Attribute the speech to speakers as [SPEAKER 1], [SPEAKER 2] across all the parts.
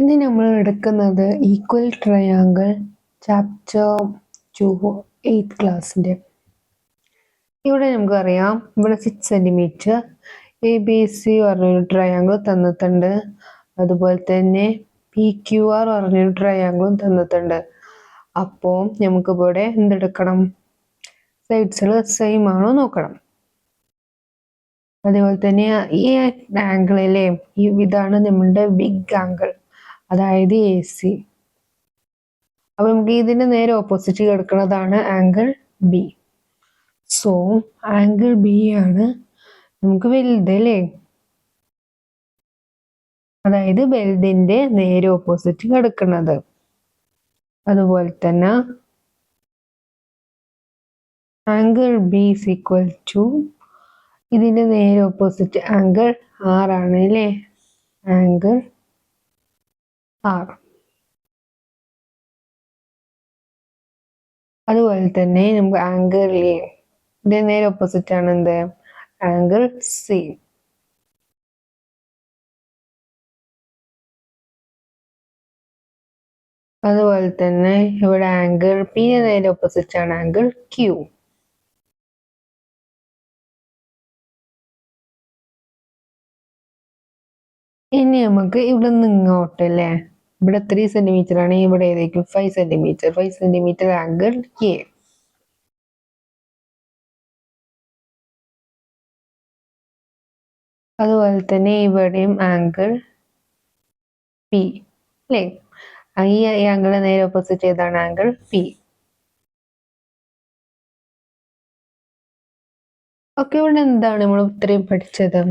[SPEAKER 1] ഇനി നമ്മൾ എടുക്കുന്നത് ഈക്വൽ ട്രയാങ്കിൾ ചാപ്റ്റർ 2 8th ക്ലാസ്സിൻ്റെ. ഇവിടെ നമുക്കറിയാം, ഇവിടെ 6 സെൻറ്റിമീറ്റർ ABC പറഞ്ഞൊരു ട്രയാങ്കിൾ തന്നിട്ടുണ്ട്. അതുപോലെ തന്നെ PQR പറഞ്ഞൊരു ട്രയാങ്കിളും തന്നിട്ടുണ്ട്. അപ്പോൾ നമുക്കിവിടെ എന്തെടുക്കണം? സൈഡ്സുകൾ സെയിം ആണോ നോക്കണം. അതേപോലെ തന്നെ ഈ ആംഗിളിലെ ഇതാണ് നമ്മളുടെ ബിഗ് ആംഗിൾ, അതായത് AC. അപ്പൊ നമുക്ക് ഇതിന്റെ നേരെ ഓപ്പോസിറ്റ് കിടക്കുന്നതാണ് angle B. So angle B ആണ് നമുക്ക് വലുത് അല്ലേ, അതായത് വലുതിന്റെ നേരെ ഓപ്പോസിറ്റ് കിടക്കുന്നത്. അതുപോലെ തന്നെ angle B is equal to ഇതിന്റെ നേരെ ഓപ്പോസിറ്റ് ആംഗിൾ R ആണ് അല്ലേ, ആംഗിൾ R. അതുപോലെ തന്നെ നമുക്ക് ആംഗിൾ A ഇതിന്റെ നേരെ ഓപ്പോസിറ്റ് ആണ് എന്ത്, ആംഗിൾ C. അതുപോലെ തന്നെ ഇവിടെ ആംഗിൾ P നേരെ ഓപ്പോസിറ്റ് ആണ് ആംഗിൾ Q. ഇനി നമുക്ക് ഇവിടെ നിന്ന് ഇങ്ങോട്ട് അല്ലേ, ഇവിടെ 3 സെന്റിമീറ്റർ ആണ്, ഇവിടെ ഏതായിരിക്കും 5 സെന്റിമീറ്റർ ആംഗിൾ A. അതുപോലെ തന്നെ ഇവിടെയും ആംഗിൾ P അല്ലേ, ഈ ആംഗിൾ നേരെ ഓപ്പോസിറ്റ് ഏതാണ്, ആംഗിൾ P. ഓക്കെ, ഇവിടെ എന്താണ് നമ്മൾ ഇത്രയും പഠിച്ചത്?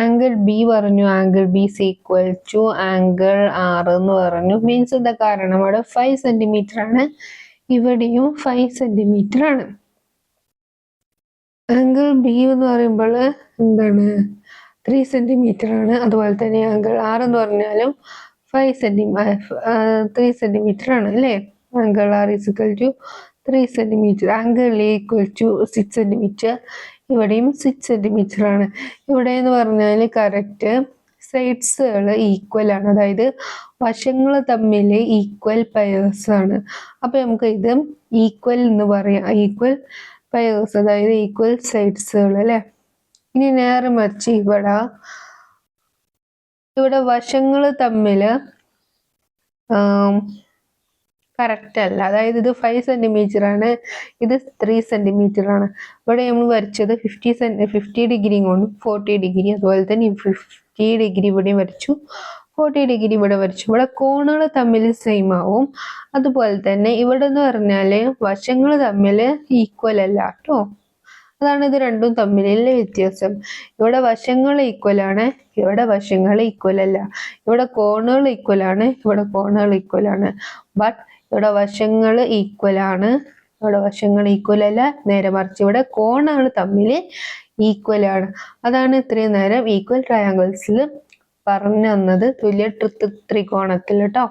[SPEAKER 1] ആംഗിൾ B പറഞ്ഞു, angle B is equal to angle R എന്ന് പറഞ്ഞു. മീൻസ് എന്താ കാരണം, അവിടെ 5 സെന്റിമീറ്റർ ആണ്, ഇവിടെയും 5 സെന്റിമീറ്റർ ആണ്. ആംഗിൾ B എന്ന് പറയുമ്പോൾ എന്താണ്, 3 സെന്റിമീറ്റർ ആണ്. അതുപോലെ തന്നെ ആംഗിൾ R എന്ന് പറഞ്ഞാലും 3 സെന്റിമീറ്റർ ആണ് അല്ലേ. Angle R is equal to 3 centimetre. Angle A equal to 6 centimetre. ഇവിടെയും 6 സെന്റിമീറ്റർ ആണ്. ഇവിടെ എന്ന് പറഞ്ഞാൽ കറക്റ്റ് സൈഡ്സുകൾ ഈക്വൽ ആണ്, അതായത് വശങ്ങൾ തമ്മിൽ ഈക്വൽ പെയേഴ്സ് ആണ്. അപ്പൊ നമുക്ക് ഇത് ഈക്വൽ എന്ന് പറയാം, ഈക്വൽ പെയേഴ്സ്, അതായത് ഈക്വൽ സൈഡ്സുകൾ അല്ലെ. ഇനി നേരെ മറിച്ച് ഇവിടെ വശങ്ങൾ തമ്മിൽ കറക്റ്റ് അല്ല, അതായത് ഇത് 5 സെന്റിമീറ്റർ ആണ്, ഇത് 3 സെന്റിമീറ്റർ ആണ്. ഇവിടെ നമ്മൾ വരച്ചത് 50 ഡിഗ്രി കൊണ്ടും 40 ഡിഗ്രി, അതുപോലെ തന്നെ 50 ഡിഗ്രി ഇവിടെ വരച്ചു, 40 ഡിഗ്രി ഇവിടെ വരച്ചു. ഇവിടെ കോണുകൾ തമ്മിൽ സെയിം ആവും. അതുപോലെ തന്നെ ഇവിടെ എന്ന് പറഞ്ഞാല് വശങ്ങൾ തമ്മിൽ ഈക്വൽ അല്ല കേട്ടോ. അതാണ് ഇത് രണ്ടും തമ്മിലുള്ള വ്യത്യാസം. ഇവിടെ വശങ്ങൾ ഈക്വൽ ആണ്, ഇവിടെ വശങ്ങൾ ഈക്വൽ അല്ല. ഇവിടെ കോണുകൾ ഈക്വൽ ആണ്, ഇവിടെ കോണുകൾ ഈക്വൽ ആണ്. ബട്ട് ഇവിടെ വശങ്ങൾ ഈക്വൽ ആണ്, ഇവിടെ വശങ്ങൾ ഈക്വൽ അല്ല. നേരെ മറിച്ച് ഇവിടെ കോണുകൾ തമ്മിൽ ഈക്വൽ ആണ്. അതാണ് ഇത്രയും നേരം ഈക്വൽ ട്രയാങ്കിൾസിൽ പറഞ്ഞു തന്നത്, തുല്യ ത്രികോണത്തിൽ കേട്ടോ.